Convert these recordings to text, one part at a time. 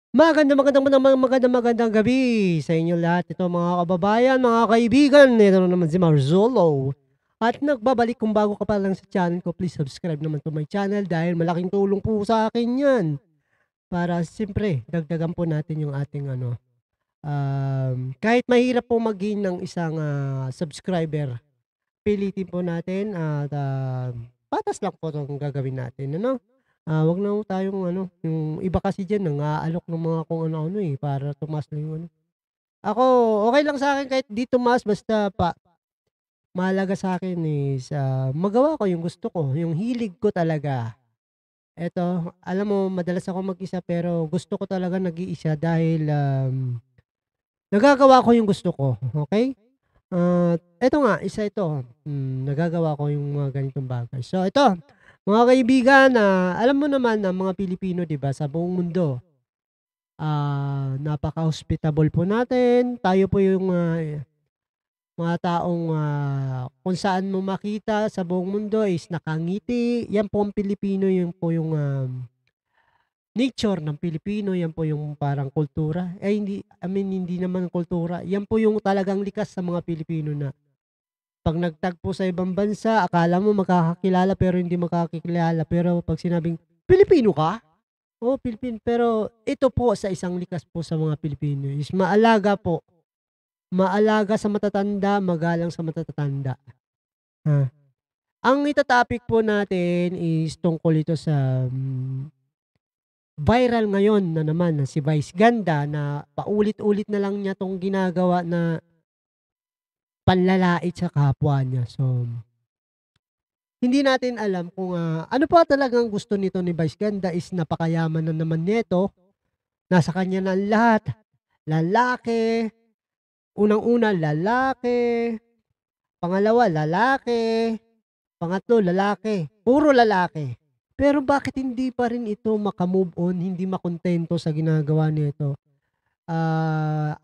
Magandang gabi sa inyo lahat. Ito mga kababayan, mga kaibigan, ito na naman si Marzolo. At nagbabalik kung bago ka pa lang sa channel ko, please subscribe naman to my channel dahil malaking tulong po sa akin yan. Para siyempre, dagdagan po natin yung ating kahit mahirap po mag-gain ng isang subscriber, pilitin po natin at patas lang po itong gagawin natin. Ano? 'Wag na ho tayong ano, yung iba kasi diyan nang-aalok ng mga kung ano-ano, para tumaas lang yung ano. Ako, okey lang sa'kin kahit 'di tumaas basta mahalaga sa'kin is, magawa ko yung gusto ko, yung hilig ko talaga. Eto, alam mo madalas akong mag-isa pero gusto ko talaga nag-iisa dahil, nagagawa ko yung gusto ko, okey? At eto nga, isa ito, nagagawa ko yung mga ganitong bagay. So ito, mga kaibigan, alam mo naman na mga Pilipino 'di ba, sa buong mundo, napaka-hospitable po natin. Tayo po yung, mga taong, kung saan mo makita sa buong mundo is nakangiti. Yan po ang Pilipino, yun po yung, nature ng Pilipino, yan po yung parang kultura. Hindi, I mean hindi naman kultura, yan po yung talagang likas sa mga Pilipino na 'pag nagtagpo sa ibang bansa akala mo magkakakilala pero hindi magkakakilala, pero 'pag sinabing, "Pilipino ka?" "Oo, Pilipino." Pero ito po sa isang likas po sa mga Pilipino is maalaga po, maalaga sa matatanda, magalang sa matatanda, ha. Ang ita-topic po natin is tungkol ito sa, viral ngayon na naman na si Vice Ganda na paulit-ulit na lang niya 'tong ginagawa na panlalait sa kapwa niya. So hindi natin alam kung, ano pa talagang gusto nito ni Vice Ganda is napakayaman na naman nito, nasa kanya na ang lahat, lalaki, unang-una lalaki, pangalawa lalaki, pangatlo lalaki, puro lalaki. Pero bakit hindi pa rin ito maka-move on, hindi makuntento sa ginagawa nito?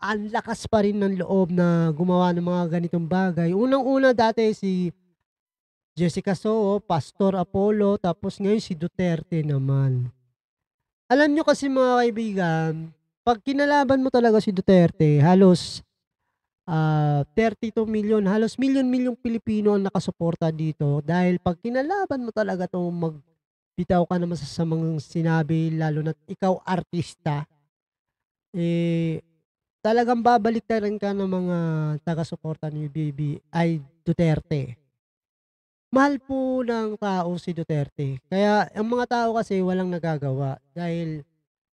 Ang lakas pa rin ng loob na gumawa ng mga ganitong bagay. Unang-una dati si Jessica Soho, Pastor Apollo, tapos ngayon si Duterte naman. Alam niyo kasi mga kaibigan, 'pag kinalaban mo talaga si Duterte halos, 32 million, halos milyon-milyong Pilipino ang nakasuporta dito dahil 'pag kinalaban mo talaga 'to magbitaw ka ng masasamang sinabi lalo na't ikaw artista, eh, talagang babaliktarin ka ng mga taga-suporta ni Duterte. Mahal po ng tao si Duterte, kaya ang mga tao kasi walang nagagawa dahil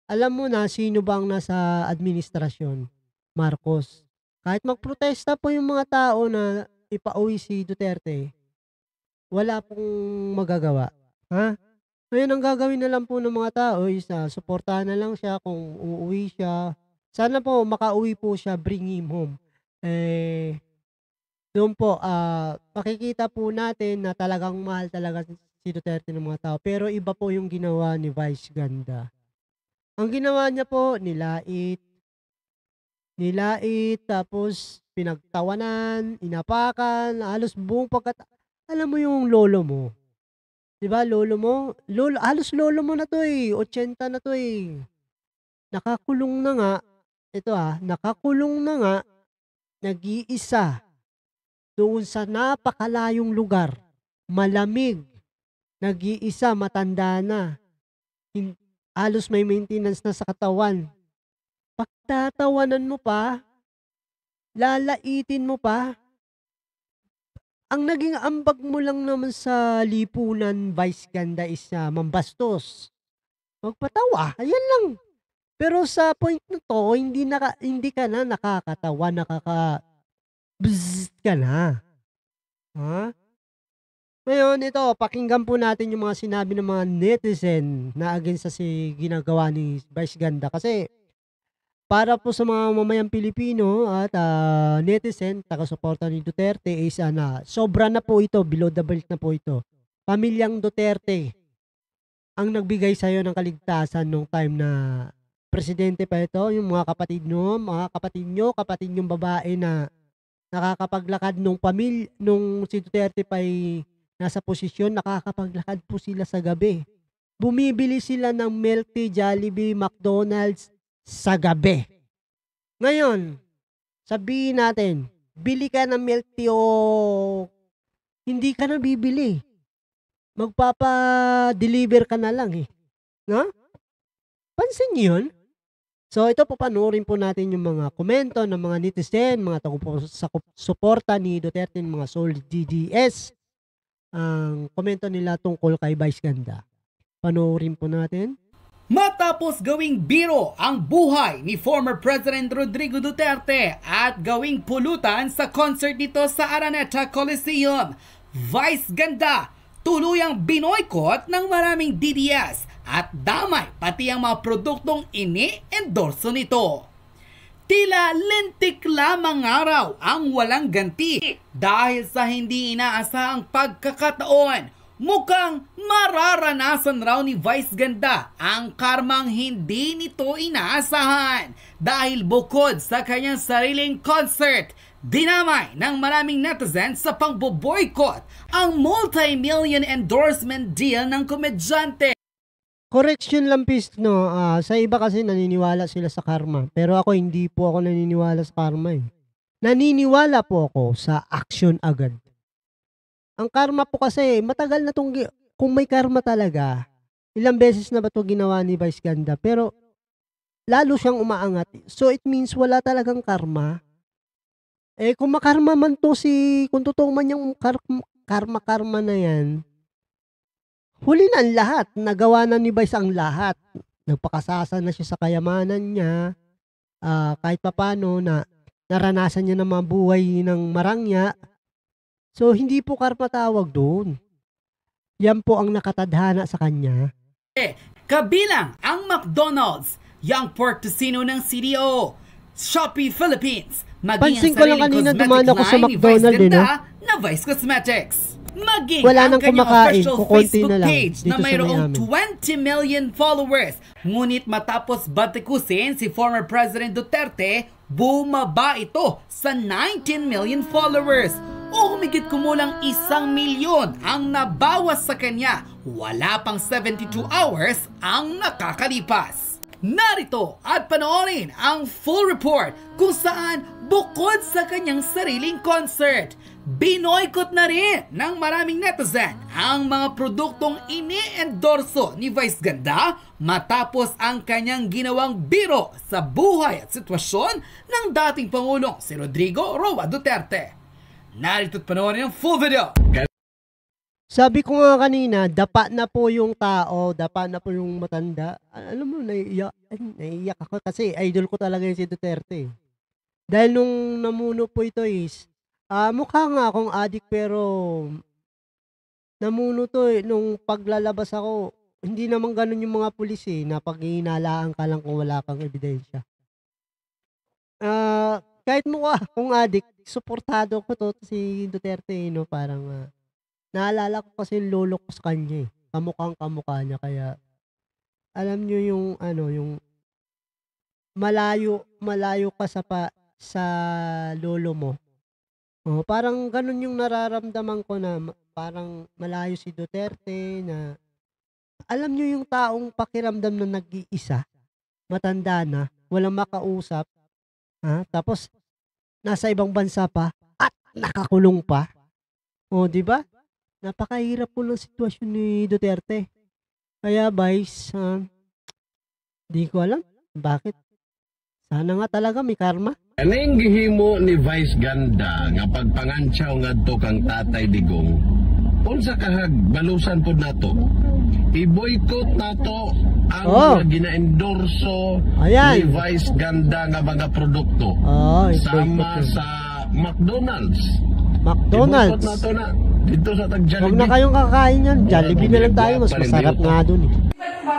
alam mo na sino bang nasa administrasyon, Marcos. Kahit magprotesta po yung mga tao na ipauwi si Duterte, wala pong magagawa, ha? Ngayon ang gagawin na lang po ng mga tao is, suportahan na lang siya kung uuwi siya. Sana po makauwi po siya, bring him home. Eh, do'n po, makikita po natin na talagang mahal talaga si Duterte ng mga tao. Pero iba po yung ginawa ni Vice Ganda. Ang ginawa niya po nilait, nilait tapos pinagtawanan, inapakan, halos buong alam mo yung lolo mo, 'di ba lolo mo, halos lolo mo na 'to, 80 na 'to, nakakulong na nga, ito, nakakulong na nga, nag-iisa doon sa napakalayong lugar, malamig, nag-iisa, matanda na, hin halos may maintenance na sa katawan. Pagtatawanan mo pa, lalaitin mo pa, ang naging ambag mo lang naman sa lipunan, Vice Ganda, is, mambastos, magpatawa, ayan lang. Pero sa point na 'to hindi ka na nakakatawa, ka na, ha? Ngayon ito, pakinggan po natin yung mga sinabi ng mga netizen na against sa ginagawa ni Vice Ganda. Kasi para po sa mga mamamayang Pilipino at, netizen, taga-suporta ni Duterte is, sobra na po ito, below the belt na po ito. Pamilyang Duterte ang nagbigay sa'yo ng kaligtasan nung time na presidente pa ito, yung mga kapatid niyo, kapatid niyong babae na nakakapaglakad nung si Duterte pa'y nasa posisyon, nakakapaglakad po sila sa gabi. Bumibili sila ng milk tea, Jollibee, McDonald's, sa gabi. Ngayon, sabihin natin, bili ka ng milk tea o hindi ka na bibili. Magpapa-deliver ka na lang eh. No? Pansin niyo yun? So ito po, panoorin po natin yung mga komento ng mga netizen, mga suporta ni Duterte, ng mga solid DDS. Ang komento nila tungkol kay Vice Ganda. Panoorin po natin. Matapos gawing biro ang buhay ni former President Rodrigo Duterte at gawing pulutan sa concert nito sa Araneta Coliseum, Vice Ganda tuluyang binoykot ng maraming DDS at damay pati ang mga produktong ini-endorso nito. Tila lintik lamang araw ang walang ganti dahil sa hindi inaasahang pagkakataon. Mukhang mararanasan raw ni Vice Ganda ang karmang hindi nito inaasahan dahil bukod sa kanyang sariling concert, dinamay ng maraming netizens sa pangboboykot ang multi-million endorsement deal ng komedyante. Correction lang, Pist, no? Sa iba kasi naniniwala sila sa karma. Pero ako, hindi po ako naniniwala sa karma eh. Naniniwala po ako sa action agad. Ang karma po kasi, matagal na itong, kung may karma talaga, ilang beses na ba ito ginawa ni Vice Ganda, pero lalo siyang umaangat. So it means wala talagang karma. Eh kung makarma man to kung totoo man yung karma na yan, huli na ang lahat. Nagawa na ni Vice ang lahat. Nagpakasasa na siya sa kayamanan niya. Kahit papano na naranasan niya ng mga buhay ng marangya. So, hindi po karma tawag doon. Yan po ang nakatadhana sa kanya. Kabilang ang McDonald's, Young Pork Tocino ng CDO, Shopee Philippines, maging pansin ko lang kanina dumana ko sa McDonald's din, na Vice Cosmetics. Maging wala ang nang kanyang kumakain, official kukunti na Facebook lang page dito na sa mayroong Miami. 20 million followers. Ngunit matapos batikusin si former President Duterte, bumaba ito sa 19 million followers. O humigit kumulang 1 milyon ang nabawas sa kanya. Wala pang 72 hours ang nakakalipas. Narito at panoorin ang full report kung saan bukod sa kanyang sariling concert, binoykot na rin ng maraming netizen ang mga produktong ini-endorso ni Vice Ganda matapos ang kanyang ginawang biro sa buhay at sitwasyon ng dating Pangulong si Rodrigo Roa Duterte. Narito't panoorin ang full video. Sabi ko nga kanina, dapa na po yung tao, dapa na po yung matanda. Alam mo, naiiyak ako kasi idol ko talaga yung si Duterte. Dahil nung namuno po ito is, mukha nga akong addict pero namuno to nung paglalabas ako, hindi naman ganun yung mga pulis na pag hinalaan ka lang kung wala kang ebidensya. Kahit mukha akong addict, suportado ko to si Duterte, no? Parang, naalala ko kasi yung lolo ko sa kanya Kamukhang-kamukha niya, kaya, alam nyo yung, yung, malayo ka sa lolo mo. Parang ganun yung nararamdaman ko na, parang malayo si Duterte na, alam nyo yung taong pakiramdam na nag-iisa, matanda na, walang makausap, tapos, nasa ibang bansa pa at nakakulong pa. Di ba? Napakahirap po ng sitwasyon ni Duterte. Kaya, Vice, di ko alam bakit. Sana nga talaga may karma. Kaning gihimo ni Vice Ganda nga pagpangantsaw ngadto kang Tatay Digong. Unsa kahag balusan pud nato? I-boycott nato ang mga gina-endorso ni Vice Ganda nga mga produkto. Sama sa McDonald's. I-boycott nato na dito sa tag-Jollibee. Huwag na kayong kakain yan. Jollibee na lang tayo. Mas masarap nga dun.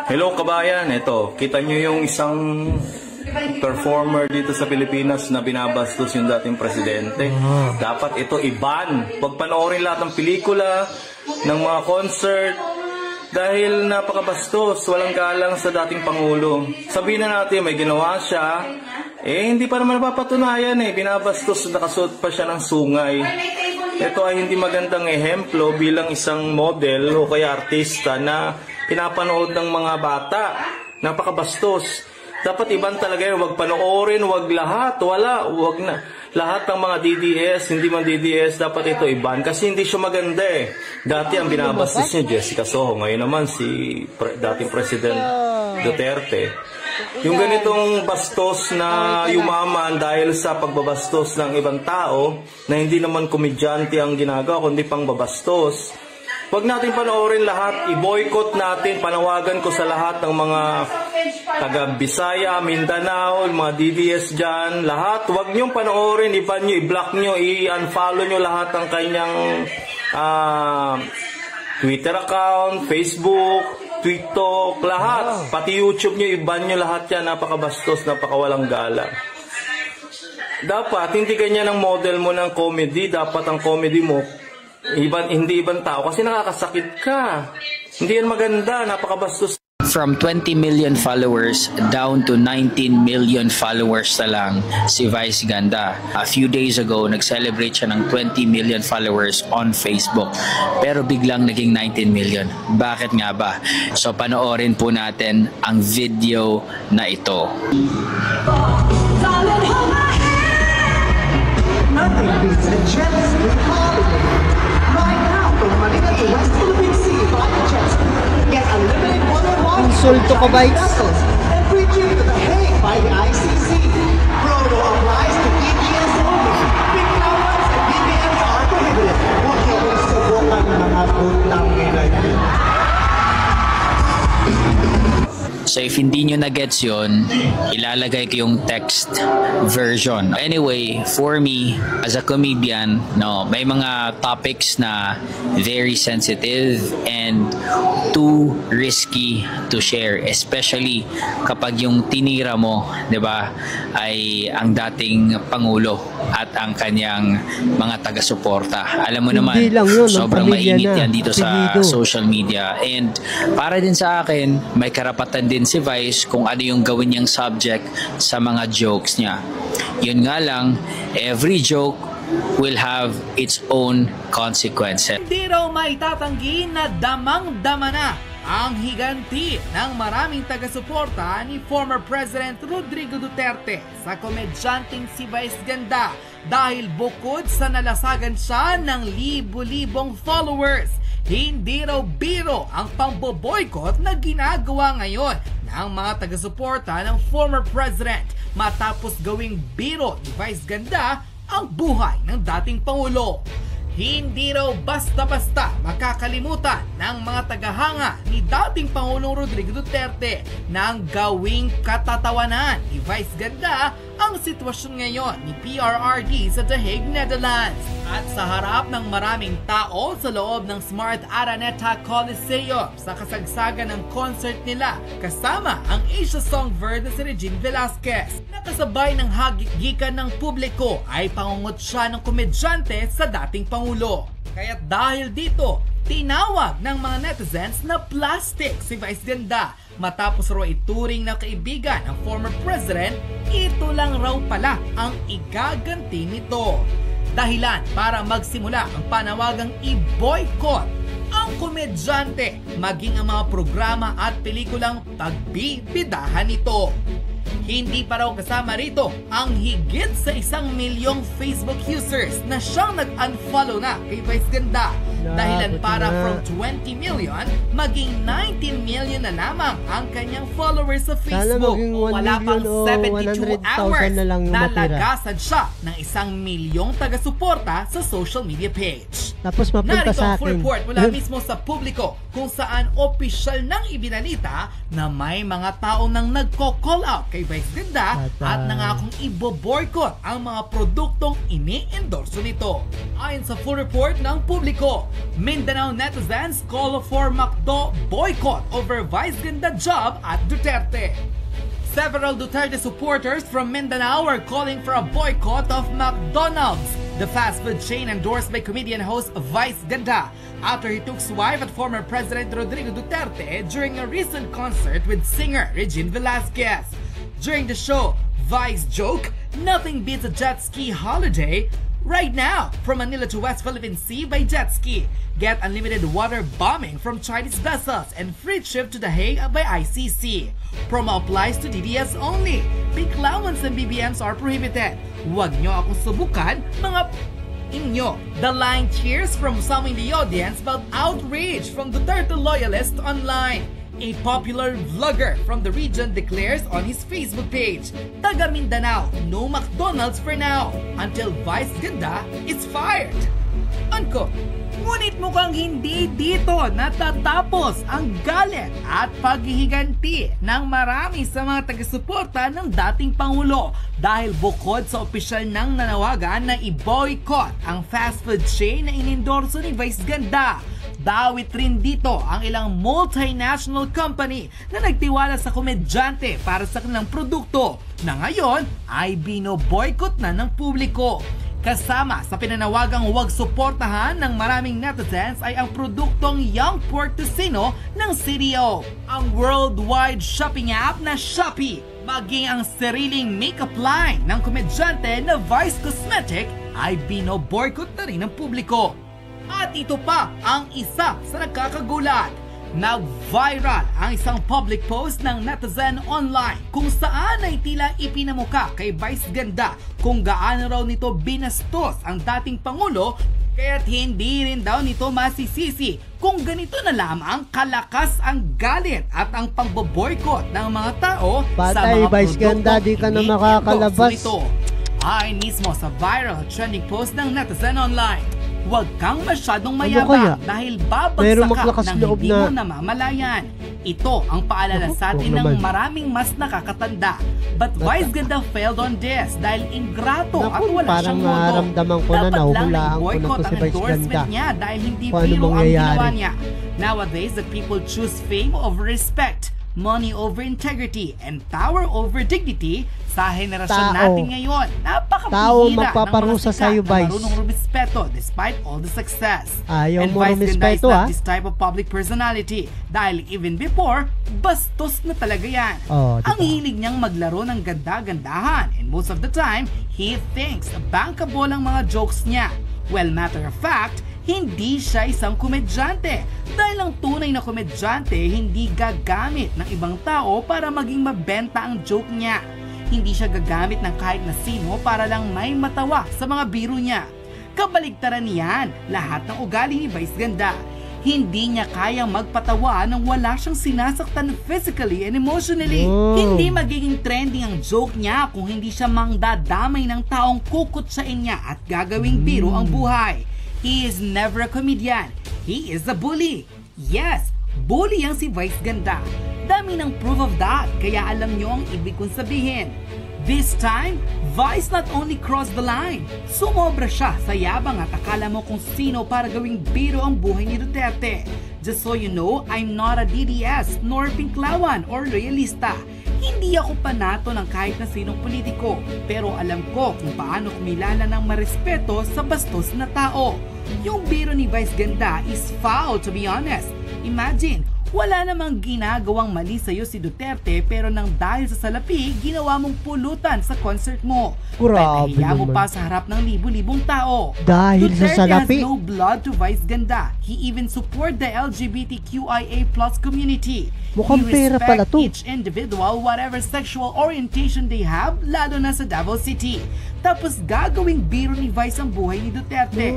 Hello kabayan, ito. Kita nyo yung isang performer dito sa Pilipinas na binabastos yung dating presidente. Dapat ito i-ban. Huwag panoorin lahat ng pelikula, ng mga concert, dahil napakabastos, walang galang sa dating Pangulo. Sabihin na natin may ginawa siya, hindi pa naman napapatunayan binabastos, nakasuot pa siya ng sungay. Ito ay hindi magandang ehemplo bilang isang model o kaya artista na pinapanood ng mga bata. Napakabastos. Dapat iban talaga yun. Wag panoorin, wag lahat. Wag na. Lahat ng mga DDS, hindi man DDS, dapat ito iban. Kasi hindi siya maganda eh. Dati ang binabastis niya, Jessica Soho. Ngayon naman si dating President Duterte. Yung ganitong bastos na yumaman dahil sa pagbabastos ng ibang tao, na hindi naman komedyante ang ginagawa, kundi pang babastos. Huwag natin panoorin lahat, i-boycott natin, panawagan ko sa lahat ng mga taga Bisaya, Mindanao, mga DDS dyan, lahat, huwag niyong panoorin, iban niyo, i-block niyo, i-unfollow niyo lahat ng kanyang Twitter account, Facebook, TikTok, lahat, pati YouTube niyo, iban niyo lahat yan, napakabastos, napakawalang galang. Dapat, hindi ganyan ang model mo ng comedy, dapat ang comedy mo, hindi ibang tao kasi nakakasakit ka. Hindi yan maganda, napakabastos. From 20 million followers down to 19 million followers na lang si Vice Ganda. A few days ago, nag-celebrate siya ng 20 million followers on Facebook. Pero biglang naging 19 million. Bakit nga ba? So panoorin po natin ang video na ito. Nothing beats the Jets with holiday. Right now, from Manila to West Philippine Sea, fly the Jets. Get unlimited one-on-one Insulto ka, Bites. vessels and free trip to The Hague by the ICC. Promo applies to DBS only. Big allowance and BBMs are prohibited. Huwag niyong subukan ng mga putang nila yun. So if hindi nyo na-gets yun, ilalagay ko yung text version. Anyway, for me, as a comedian, no, may mga topics na very sensitive and too risky to share. Especially kapag yung tinira mo, di ba, ay ang dating Pangulo at ang kanyang mga taga-suporta. Alam mo naman, Hindi lang yun, sobrang ang pamilya mainit na. yan dito sa Apelyido. social media. And para din sa akin, may karapatan din si Vice kung ano yung gawin niyang subject sa mga jokes niya. Yun nga lang, every joke will have its own consequences. Hindi raw maitatanggi na damang-dama na ang higanti ng maraming taga-suporta ni former President Rodrigo Duterte sa komedyanteng si Vice Ganda dahil bukod sa nalasagan siya ng libo-libong followers, hindi raw biro ang pamboboykot na ginagawa ngayon ng mga taga-suporta ng former President matapos gawing biro ni Vice Ganda ang buhay ng dating Pangulo. Hindi raw basta-basta makakalimutan ng mga tagahanga ni dating Pangulong Rodrigo Duterte nang gawing katatawanan ni Vice Ganda ang sitwasyon ngayon ni PRRD sa The Hague, Netherlands. At sa harap ng maraming tao sa loob ng Smart Araneta Coliseum sa kasagsagan ng concert nila kasama ang Asia Songbird na si Regine Velasquez. Nakasabay ng hagik-gikan ng publiko ay pangungot siya ng komedyante sa dating Pangulo. Kaya dahil dito, tinawag ng mga netizens na plastic si Vice Ganda. Matapos raw ituring na kaibigan ng former president, ito lang raw pala ang igaganti nito. Dahilan para magsimula ang panawagang i-boycott ang komedyante maging ang mga programa at pelikulang pagbibidahan nito. Hindi pa raw kasama rito ang higit sa 1 milyong Facebook users na siyang nag-unfollow na kay Vice Ganda. Dahilan para from 20 million maging 19 million na lamang ang kanyang followers sa Facebook. maging 1 Wala pang million o 72 100,000 hours na lang yung matira. nalagasan siya ng 1 milyong taga-suporta sa social media page. Tapos mapunta Narito sa ang full akin. report mula mismo sa publiko kung saan opisyal nang ibinalita na may mga tao nang nagko-call out kay Vice Ganda at nangakong ibo-boycott ang mga produktong ini-endorso nito. Ayon sa full report ng publiko, Mindanao netizens call for McDo boycott over Vice Ganda job at Duterte. Several Duterte supporters from Mindanao are calling for a boycott of McDonald's, the fast food chain endorsed by comedian host Vice Ganda, after he took his wife at former President Rodrigo Duterte during a recent concert with singer Regine Velasquez. During the show, Vice joked, "Nothing beats a jet ski holiday," Right now, from Manila to West Philippine Sea by jet ski. Get unlimited water bombing from Chinese vessels and free trip to The Hague by ICC. Promo applies to DDS only. Big allowance and BBMs are prohibited. Huwag nyo akong subukan, mga inyo. The line cheers from some in the audience about outrage from Duterte loyalists online. A popular vlogger from the region declares on his Facebook page, Taga Mindanao, no McDonald's for now until Vice Ganda is fired. Unquote. Ngunit mukhang hindi dito natatapos ang galit at paghihiganti ng marami sa mga taga-suporta ng dating Pangulo dahil bukod sa opisyal nang nanawagan na i-boycott ang fast food chain na inendorso ni Vice Ganda. Dawit rin dito ang ilang multinational company na nagtiwala sa komedyante para sa kanilang produkto na ngayon ay bino-boycott na ng publiko. Kasama sa pinanawagang huwag suportahan ng maraming netizens ay ang produktong Young Pork Tocino ng CDO, ang worldwide shopping app na Shopee, maging ang sariling makeup line ng komedyante na Vice Cosmetic ay bino-boycott na rin ng publiko. At ito pa ang isa sa nakakagulat. Nag-viral ang isang public post ng netizen online kung saan ay tila ipinamuka kay Vice Ganda kung gaano raw nito binastos ang dating Pangulo, kaya't hindi rin daw nito masisisi kung ganito na lamang kalakas ang galit at ang pangboboykot ng mga tao sa Patay, mga Vice Ganda, di ka na makakalabas. Ayon mismo sa viral trending post ng netizen online, huwag kang masyadong kaya? mayabang dahil Pero babagsak maglakas ka ng loob hindi mo na- namamalayan. Ito ang paalala Naku, sa atin huwag ng naman. maraming mas nakakatanda. But Vice Ganda failed on this dahil ingrato Naku, at wala parang siyang modo. naramdaman ko na Dapat lang nahuhulaan ko na i-boycott to si ang Vice endorsement Ganda. niya dahil hindi Kung ano biro ang mangyayari. ginawa niya. Nowadays, the people choose fame over respect, money over integrity, and power over dignity. Sa henerasyon Tao. natin ngayon, Tao napakabihira magpaparusa ng mga sa'yo, sikat na Vice. marunong rumispeto despite all the success. Ayaw And mo Vice Ganda is rumispeto, not ah. this type of public personality dahil even before, bastos na talaga yan. Oh, diba? Ang hilig niyang maglaro ng ganda-gandahan and most of the time, he thinks bankable ang mga jokes niya. Well, matter of fact, hindi siya isang komedyante dahil ang tunay na komedyante hindi gagamit ng ibang tao para maging mabenta ang joke niya. Hindi siya gagamit ng kahit na sino para lang may matawa sa mga biro niya. Kabaligtaran niyan lahat ng ugali ni Vice Ganda. Hindi niya kayang magpatawa nang wala siyang sinasaktan physically and emotionally. Oh. Hindi magiging trending ang joke niya kung hindi siya mangdadamay ng taong kukutsain niya at gagawing biro ang buhay. He is never a comedian. He is a bully. Yes, bully ang si Vice Ganda. Dami ng proof of that, kaya alam nyo ang ibig kong sabihin. This time, Vice not only crossed the line, sumobra siya sa yabang at akala mo kung sino para gawing biro ang buhay ni Duterte. Just so you know, I'm not a DDS, nor Pinklawan or loyalista. Hindi ako panato ng kahit na sinong politiko, pero alam ko kung paano kumilala ng marespeto sa bastos na tao. Yung biro ni Vice Ganda is foul, to be honest. Imagine, wala namang ginagawang mali sa'yo si Duterte pero nang dahil sa salapi, ginawa mong pulutan sa concert mo. Grabe Pahiya mo naman. pa sa harap ng libu-libong tao. Dahil sa Duterte salapi? has no blood to Vice Ganda. He even support the LGBTQIA+ community. Mukhang He pera respect pala to. each individual whatever sexual orientation they have, lalo na sa Davao City. Tapos gagawing biro ni Vice ang buhay ni Duterte.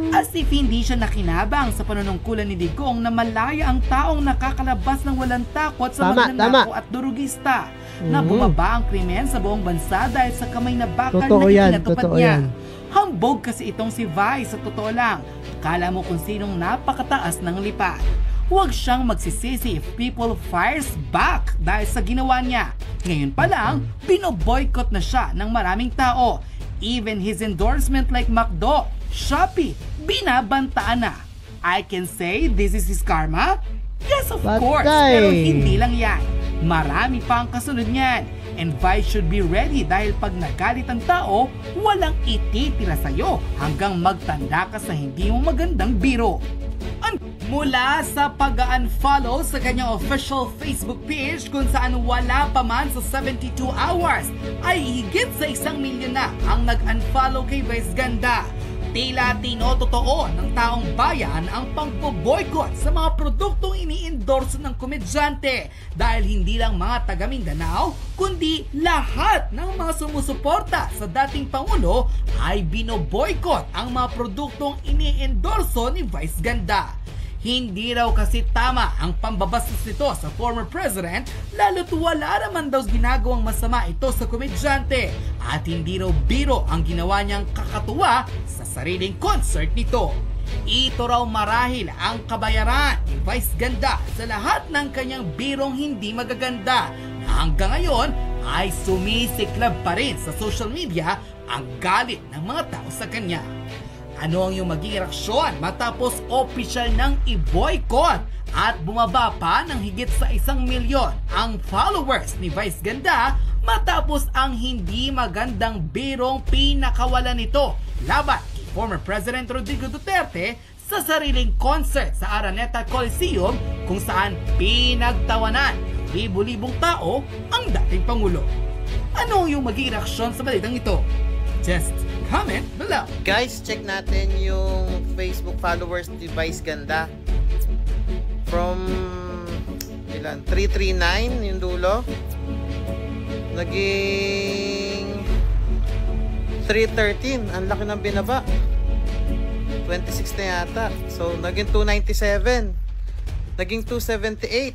As if hindi siya nakinabang sa panunungkulan ni Digong na malaya ang taong nakakalabas ng walang takot sa Tama, magnanakaw at durugista. Na bumaba ang krimen sa buong bansa dahil sa kamay na bakal Totoo na yan, ikinatupad totoo niya. yan. Hambog kasi itong si Vice sa totoo lang. Akala mo kung sinong napakataas ng lipat. Huwag siyang magsisisi if people fires back dahil sa ginawa niya. Ngayon pa lang, binoboycott na siya ng maraming tao. Even his endorsement like McDo, Shopee, binabantaan na. I can say this is his karma? Yes, of course, Patay. pero hindi lang yan. Marami pa ang kasunod niyan. And Vice should be ready dahil pag nagalit ang tao, walang ititira sa'yo hanggang magtanda ka sa hindi mo magandang biro. Mula sa pag-unfollow sa kanyang official Facebook page kung saan wala pa man sa 72 hours ay higit sa 1 milyon na ang nag-unfollow kay Vice Ganda. Tila tinototoo ng taong bayan ang pagbo-boycott sa mga produktong ini-endorse ng komedyante dahil hindi lang mga taga Mindanao kundi lahat ng mga sumusuporta sa dating Pangulo ay bino-boycott ang mga produktong ini-endorso ni Vice Ganda. Hindi raw kasi tama ang pambabastos nito sa former president lalo't wala naman daw ginagawang masama ito sa komedyante at hindi raw biro ang ginawa niyang kakatuwa sa sariling concert nito. Ito raw marahil ang kabayaran ni Vice Ganda sa lahat ng kanyang birong hindi magaganda na hanggang ngayon ay sumisiklab pa rin sa social media ang galit ng mga tao sa kanya. Ano ang iyong magiging reaksyon matapos opisyal ng i-boycott at bumaba pa ng higit sa 1 milyon ang followers ni Vice Ganda matapos ang hindi magandang birong pinakawalan nito laban kay former President Rodrigo Duterte sa sariling concert sa Araneta Coliseum kung saan pinagtawanan libu-libong tao ang dating Pangulo. Ano ang iyong magiging reaksyon sa balitang ito? Just comment below. Guys, check natin yung Facebook followers ni Vice Ganda. From ilan? 339 yung dulo. Naging 313. Ang laki ng binaba. 26 na yata. So, naging 297. Naging 278.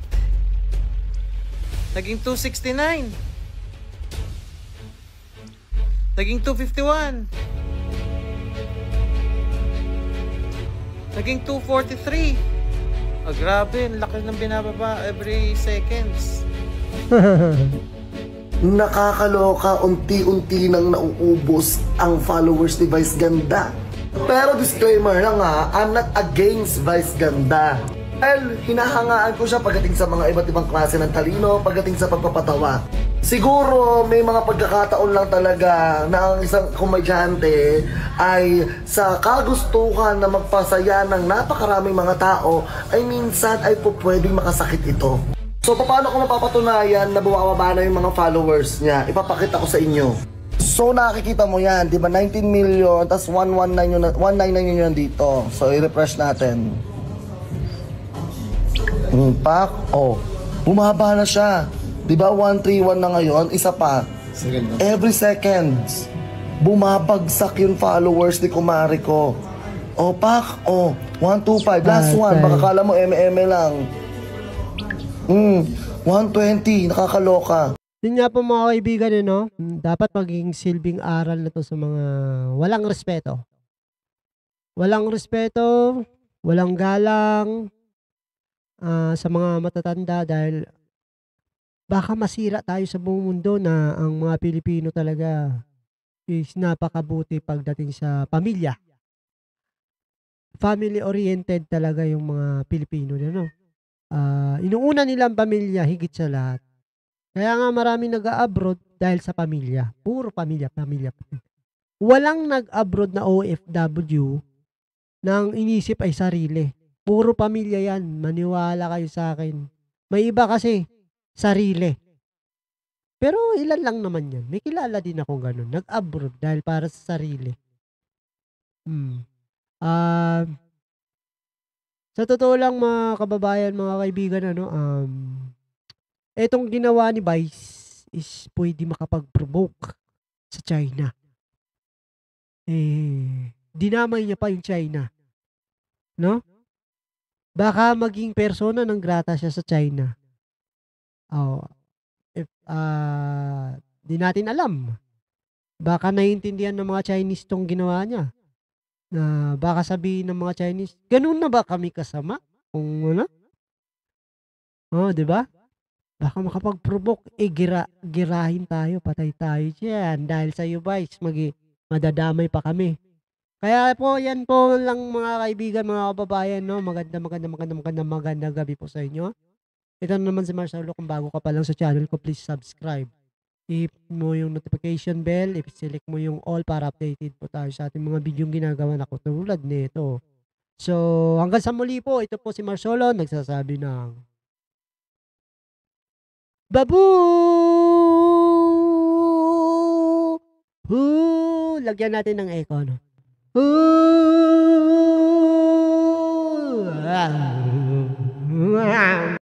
Naging 269. Naging 251. Naging 243. Grabe, ang laki ng binababa every seconds. Nakakaloka, unti-unti nang nauubos ang followers ni Vice Ganda. Pero disclaimer lang ha, I'm not against Vice Ganda. Well, hinahangaan ko siya pagdating sa mga iba't ibang klase ng talino, pagdating sa pagpapatawa. Siguro may mga pagkakataon lang talaga na ang isang komedyante ay sa kagustuhan na magpasaya ng napakaraming mga tao ay minsan ay pwedeng makasakit ito. So paano ko mapapatunayan na bumababa na yung mga followers niya? Ipapakita ko sa inyo. So nakikita mo yan, di ba 19 million, tas 119 yun, 199 yun dito. So i-refresh natin. Pak, bumaba na siya. Di ba 131 na ngayon, isa pa. Every seconds, bumabagsak yung followers ni kumari ko. Pak, 125, last one, baka kala mo eme lang. 120, nakakaloka. Yun nga po mga kaibigan, dapat maging silbing aral na to sa mga walang respeto. Walang respeto, walang galang sa mga matatanda dahil baka masira tayo sa buong mundo na ang mga Pilipino talaga is napakabuti pagdating sa pamilya. Family-oriented talaga yung mga Pilipino, inuuna nilang pamilya higit sa lahat. Kaya nga maraming nag-a-abroad dahil sa pamilya. Puro pamilya. Walang nag-abroad na OFW nang inisip ay sarili. Puro pamilya yan. Maniwala kayo sa akin. May iba kasi sarili. Pero ilan lang naman yan. May kilala din akong ganun. Nag-abroad dahil para sa sarili. Sa totoo lang mga kababayan, mga kaibigan, etong ginawa ni Vice is pwede makapag-provoke sa China. Dinamay niya pa yung China. No? Baka maging persona ng grata siya sa China. Di natin alam. Baka naiintindihan ng mga Chinese tong ginawa niya. Na baka sabihin ng mga Chinese, ganun na ba kami kasama? Kung ano? Di ba? Baka makapag-provoke, girahin tayo, patay tayo diyan dahil sa iyo, Vice, madadamay pa kami. Kaya po, yan po lang mga kaibigan, mga kababayan, magandang gabi po sa inyo. Ito naman si Marcelo, kung bago ka pa lang sa channel ko, please subscribe. I-hit mo yung notification bell, i-select mo yung all para updated po tayo sa ating mga video ginagawa na ko tulad nito. So, hanggang sa muli po, ito po si Marcelo, nagsasabi ng Babu! Lagyan natin ng echo, no? Ooh,